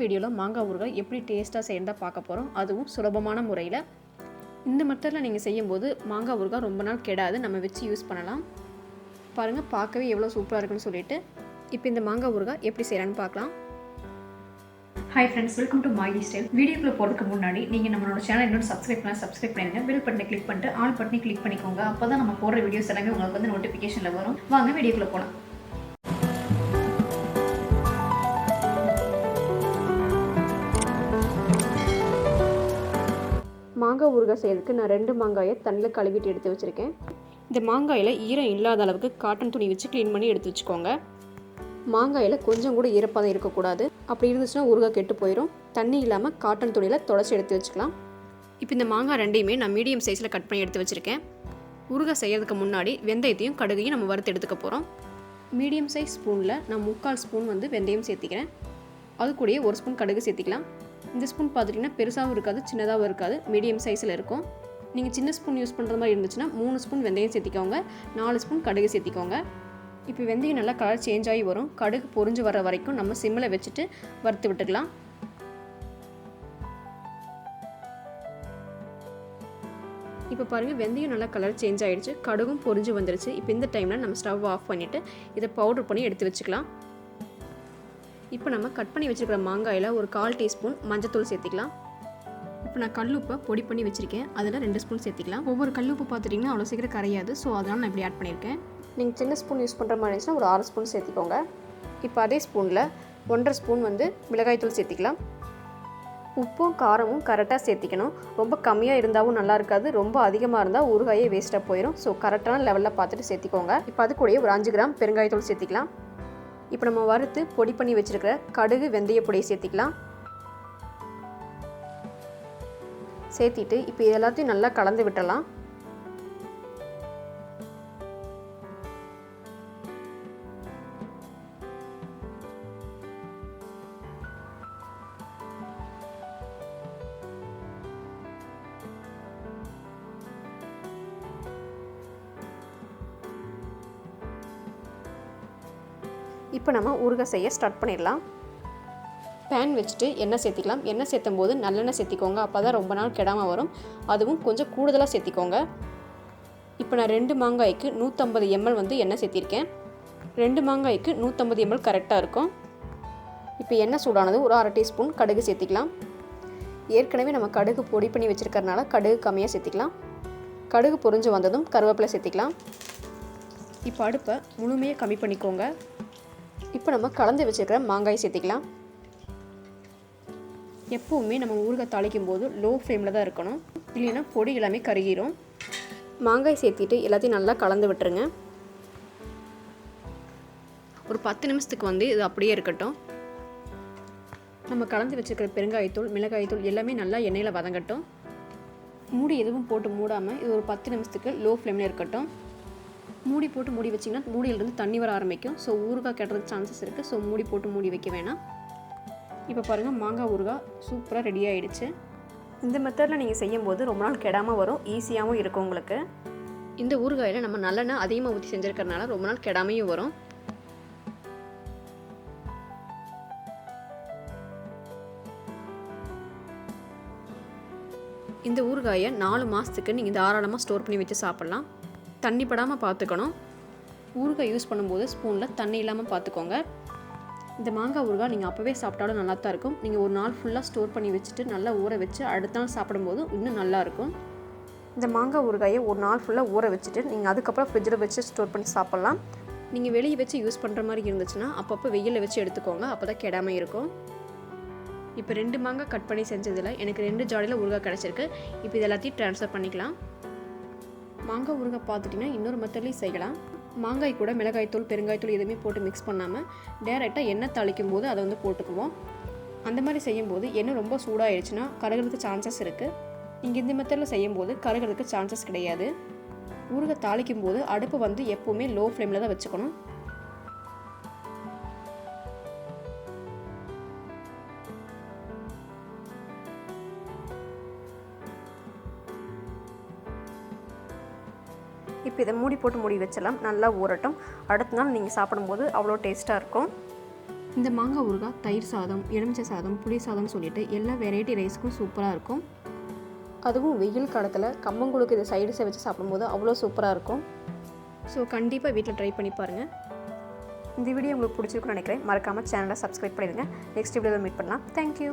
வீடியோவில் மாங்காய் ஊறுகாய் எப்படி டேஸ்ட்டாக செய்யறதா பார்க்க போகிறோம். அதுவும் சுலபமான முறையில். இந்த மெத்தடில் நீங்கள் செய்யும்போது மாங்காய் ஊறுகாய் ரொம்ப நாள் கெடாது, நம்ம வச்சு யூஸ் பண்ணலாம். பாருங்கள், பார்க்கவே எவ்வளோ சூப்பராக இருக்குன்னு சொல்லிட்டு. இப்போ இந்த மாங்காய் ஊறுகாய் எப்படி செய்யலான்னு பார்க்கலாம். Hi friends, welcome to monkey style. வீடியோக்குள்ளே போகிறதுக்கு முன்னாடி நீங்கள் நம்மளோட சேனல் இன்னொரு சப்ஸ்கிரைப் பண்ணிடுங்க. பெல் பட்டனை கிளிக் பண்ணிட்டு ஆல் பட்டனை கிளிக் பண்ணிக்கோங்க. அப்போ தான் நம்ம போடுற வீடியோஸ் எல்லாமே உங்களுக்கு வந்து நோட்டிஃபிகேஷனில் வரும். வாங்க வீடியோக்குள்ளே போகலாம். மாங்காய் ஊறுகாய் செய்யறதுக்கு நான் 2 மாங்காயை தண்ணியில் கழுவிட்டு எடுத்து வச்சுருக்கேன். இந்த மாங்காயில் ஈரம் இல்லாத அளவுக்கு காட்டன் துணி வச்சு க்ளீன் பண்ணி எடுத்து வச்சுக்கோங்க. மாங்காயில் கொஞ்சம் கூட ஈரப்பதம் இருக்கக்கூடாது. அப்படி இருந்துச்சுன்னா ஊறுகாய் கெட்டு போயிடும். தண்ணி இல்லாமல் காட்டன் துணியில் தொடச்சி எடுத்து வச்சுக்கலாம். இப்போ இந்த மாங்காய் ரெண்டையுமே நான் மீடியம் சைஸில் கட் பண்ணி எடுத்து வச்சுருக்கேன். ஊறுகாய் செய்யறதுக்கு முன்னாடி வெந்தயத்தையும் கடுகையும் நம்ம வறுத்து எடுத்துக்க போகிறோம். மீடியம் சைஸ் ஸ்பூனில் நான் 3/4 ஸ்பூன் வெந்தயம் சேர்த்திக்கிறேன். அது கூடயே 1 ஸ்பூன் கடுகு சேர்த்திக்கலாம். இந்த ஸ்பூன் பார்த்துட்டிங்கன்னா பெருசாகவும் இருக்காது, சின்னதாகவும் இருக்காது, மீடியம் சைஸில் இருக்கும். நீங்கள் சின்ன ஸ்பூன் யூஸ் பண்ணுற மாதிரி இருந்துச்சுன்னா 3 ஸ்பூன் வெந்தயம் சேர்த்திக்கோங்க, 4 ஸ்பூன் கடுகு சேர்த்திக்கோங்க. இப்போ வெந்தயம் நல்லா கலர் சேஞ்ச் ஆகி வரும். கடுகு பொரிஞ்சு வர வரைக்கும் நம்ம சிம்மில் வச்சுட்டு வறுத்து விட்டுக்கலாம். இப்போ பாருங்கள், வெந்தயம் நல்லா கலர் சேஞ்ச் ஆகிடுச்சு, கடுகும் பொரிஞ்சு வந்துருச்சு. இப்போ இந்த டைமில் நம்ம ஸ்டவ் ஆஃப் பண்ணிவிட்டு இதை பவுடர் பண்ணி எடுத்து வச்சுக்கலாம். இப்போ நம்ம கட் பண்ணி வச்சுருக்கிற மாங்காயில் ஒரு 1/4 டீஸ்பூன் மஞ்சத்தூள் சேர்த்திக்கலாம். இப்போ நான் கல்லுப்பை பொடி பண்ணி வச்சுருக்கேன், அதில் 2 ஸ்பூன் சேர்த்திக்கலாம். ஒவ்வொரு கல்லுப்பு பார்த்துட்டிங்கன்னா அவ்வளோ சீக்கிரம் கரையாது, ஸோ அதனால் நான் இப்படி ஆட் பண்ணியிருக்கேன். நீங்கள் சின்ன ஸ்பூன் யூஸ் பண்ணுற மாதிரி இருந்துச்சுன்னா ஒரு 6 ஸ்பூன் சேர்த்திக்கோங்க. இப்போ அதே ஸ்பூனில் 1.5 ஸ்பூன் மிளகாய்த்தூள் சேர்த்திக்கலாம். உப்பும் காரமும் கரெக்டாக சேர்த்திக்கணும். ரொம்ப கம்மியாக இருந்தாலும் நல்லா இருக்காது, ரொம்ப அதிகமாக இருந்தால் ஊறுகாயே வேஸ்ட்டாக போயிடும். ஸோ கரெக்டான லெவலில் பார்த்துட்டு சேர்த்திக்கோங்க. இப்போ அது கூடயே ஒரு 5 கிராம் பெருங்காயத்தூள் சேர்த்திக்கலாம். இப்போ நம்ம வறுத்து பொடி பண்ணி வச்சுருக்கிற கடுகு வெந்தய பொடியை சேர்த்திக்கலாம். சேர்த்திட்டு இப்போ இது எல்லாத்தையும் நல்லா கலந்து விட்டலாம். இப்போ நம்ம ஊறுகாய் செய்ய ஸ்டார்ட் பண்ணிடலாம். பேன் வச்சுட்டு எண்ணெய் சேர்த்திக்கலாம். எண்ணெய் சேர்த்தும் போது நல்லெண்ணெய் சேர்த்திக்கோங்க, அப்போ தான் ரொம்ப நாள் கெடாமல் வரும். அதுவும் கொஞ்சம் கூடுதலாக சேர்த்திக்கோங்க. இப்போ நான் 2 மாங்காய்க்கு 150 ml எண்ணெய் சேர்த்திருக்கேன். 2 மாங்காய்க்கு 150 ml கரெக்டாக இருக்கும். இப்போ எண்ணெய் சூடானது ஒரு 1/2 டீஸ்பூன் கடுகு சேர்த்திக்கலாம். ஏற்கனவே நம்ம கடுகு பொடி பண்ணி வச்சுருக்கறனால கடுகு கம்மியாக சேர்த்திக்கலாம். கடுகு பொரிஞ்சு வந்ததும் கருவேப்பிலை சேர்த்திக்கலாம். இப்போ அடுப்பை முழுமையாக கம்மி பண்ணிக்கோங்க. இப்போ நம்ம கலந்து வச்சுருக்கிற மாங்காய் சேர்த்திக்கலாம். எப்போவுமே நம்ம ஊறுகாய் தாளிக்கும் போது லோ ஃப்ளேமில் தான் இருக்கணும், இல்லைன்னா பொடி எல்லாமே கருகிரும். மாங்காய் சேர்த்திட்டு எல்லாத்தையும் நல்லா கலந்து விட்டுருங்க. ஒரு 10 நிமிஷத்துக்கு இது அப்படியே இருக்கட்டும். நம்ம கலந்து வச்சுருக்கிற பெருங்காயத்தூள் மிளகாய்த்தூள் எல்லாமே நல்லா எண்ணெயில் வதங்கட்டும். மூடி எதுவும் போட்டு மூடாமல் இது ஒரு 10 நிமிஷத்துக்கு லோ ஃப்ளேமில் இருக்கட்டும். மூடி போட்டு மூடி வச்சிங்கன்னா மூடியிலிருந்து தண்ணி வர ஆரம்பிக்கும். ஸோ ஊறுகாய் கெட்டுறதுக்கு சான்சஸ் இருக்குது. ஸோ மூடி போட்டு மூடி வைக்க வேணாம். இப்போ பாருங்கள், மாங்காய் ஊறுகாய் சூப்பராக ரெடி ஆகிடுச்சு. இந்த மெத்தடில் நீங்கள் செய்யும்போது ரொம்ப நாள் கெடாமல் வரும், ஈஸியாகவும் இருக்கும் உங்களுக்கு. இந்த ஊறுகாயில் நம்ம நல்லெண்ணெய் அதிகமாக ஊற்றி செஞ்சுருக்கறனால ரொம்ப நாள் கெடாமையும் வரும். இந்த ஊறுகாயை 4 மாதத்துக்கு நீங்கள் தாராளமாக ஸ்டோர் பண்ணி வச்சு சாப்பிட்லாம். தண்ணி படாமல் பார்த்துக்கணும். ஊறுகாய் யூஸ் பண்ணும்போது ஸ்பூனில் தண்ணி இல்லாமல் பார்த்துக்கோங்க. இந்த மாங்காய் ஊறுகாய் நீங்கள் அப்போவே சாப்பிட்டாலும் நல்லா தான் இருக்கும். நீங்கள் ஒரு நாள் ஃபுல்லாக ஸ்டோர் பண்ணி வச்சுட்டு நல்லா ஊற வச்சு அடுத்த நாள் சாப்பிடும்போது இன்னும் நல்லாயிருக்கும். இந்த மாங்காய் ஊறுகாயை ஒரு நாள் ஃபுல்லாக ஊற வச்சுட்டு நீங்கள் அதுக்கப்புறம் ஃப்ரிட்ஜில் வச்சு ஸ்டோர் பண்ணி சாப்பிட்லாம். நீங்கள் வெளியே வச்சு யூஸ் பண்ணுற மாதிரி இருந்துச்சுன்னா அப்பப்போ வெயிலில் வச்சு எடுத்துக்கோங்க, அப்போ தான் கெடாமல் இருக்கும். இப்போ 2 மாங்காய் கட் பண்ணி செஞ்சதில் எனக்கு 2 ஜாடியில் ஊறுகாய் கிடச்சிருக்கு. இப்போ இது எல்லாத்தையும் ட்ரான்ஸ்ஃபர் பண்ணிக்கலாம். மாங்காய் ஊறுகாய் பார்த்துட்டிங்கன்னா இன்னொரு மெத்தட்லேயும் செய்யலாம். மாங்காய் கூட மிளகாய்த்தூள் பெருங்காய்த்தூள் எதுவுமே போட்டு மிக்ஸ் பண்ணாமல் டேரெக்டாக எண்ணெய் தாளிக்கும் போது அதை போட்டுக்குவோம். அந்த மாதிரி செய்யும்போது எண்ணெய் ரொம்ப சூடாகிடுச்சுன்னா கருகிறதுக்கு சான்சஸ் இருக்குது. நீங்கள் இந்த மெத்தடில் செய்யும்போது கருகிறதுக்கு சான்சஸ் கிடையாது. ஊறுகாய் தாளிக்கும் போது அடுப்பு எப்போவுமே லோ ஃப்ளேமில் தான் வச்சுக்கணும். இப்போ இதை மூடி போட்டு மூடி வச்சிடலாம். நல்லா ஊறட்டும். அடுத்த நாள் நீங்கள் சாப்பிடும்போது அவ்வளோ டேஸ்ட்டாக இருக்கும். இந்த மாங்காய் ஊறுகாய் தயிர் சாதம், எலுமிச்சை சாதம், புளி சாதம்னு சொல்லிட்டு எல்லா வெரைட்டி ரைஸ்க்கும் சூப்பராக இருக்கும். அதுவும் வெயில் காலத்தில் கம்மங்கூழுக்கு இது சைடிஷை வச்சு சாப்பிடும்போது அவ்வளோ சூப்பராக இருக்கும். ஸோ கண்டிப்பாக வீட்டில் ட்ரை பண்ணி பாருங்கள். இந்த வீடியோ உங்களுக்கு பிடிச்சிருக்குன்னு நினைக்கிறேன். மறக்காமல் சேனலை சப்ஸ்கிரைப் பண்ணிடுங்க. நெக்ஸ்ட் வீடியோவில் மீட் பண்ணலாம். தேங்க்யூ.